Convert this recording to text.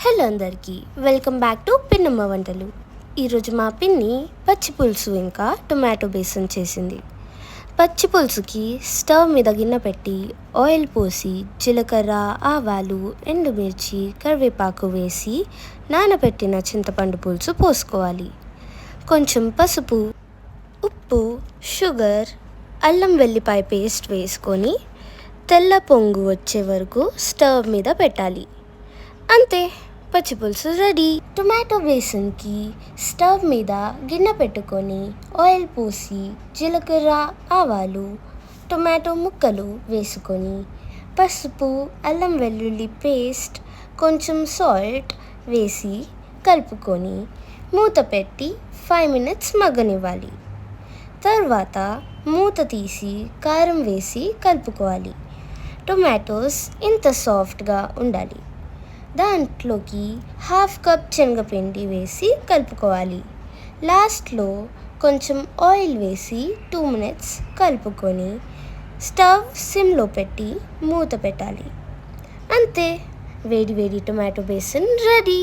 Hello అందరికీ, welcome back to పిన్నమ్మ వంటలు. ఈరోజు మా పిన్ని పచ్చి పులుసు ఇంకా టొమాటో బేసన్ చేసింది. పచ్చి పులుసుకి స్టవ్ మీద గిన్నె పెట్టి ఆయిల్ పోసి జీలకర్ర, ఆవాలు, ఎండుమిర్చి, కరివేపాకు వేసి నానబెట్టిన చింతపండు పులుసు పోసుకోవాలి. కొంచెం పసుపు, ఉప్పు, షుగర్, అల్లం వెల్లిపాయ పేస్ట్ వేసుకొని తెల్ల పొంగు వచ్చే వరకు స్టవ్ మీద పెట్టాలి. అంతే, పచ్చి పులుసు రెడీ. టొమాటో బేసన్కి స్టవ్ మీద గిన్నె పెట్టుకొని ఆయిల్ పోసి జీలకర్ర, ఆవాలు, టొమాటో ముక్కలు వేసుకొని పసుపు, అల్లం వెల్లుల్లి పేస్ట్, కొంచెం సాల్ట్ వేసి కలుపుకొని మూత పెట్టి 5 minutes మగ్గనివ్వాలి. తర్వాత మూత తీసి కారం వేసి కలుపుకోవాలి. టొమాటోస్ ఇంత సాఫ్ట్గా ఉండాలి. దాంట్లోకి 1/2 cup శనగపిండి వేసి కలుపుకోవాలి. లాస్ట్లో కొంచెం ఆయిల్ వేసి 2 minutes కలుపుకొని స్టవ్ సిమ్లో పెట్టి మూత పెట్టాలి. అంతే, వేడి వేడి టొమాటో బేసన్ రెడీ.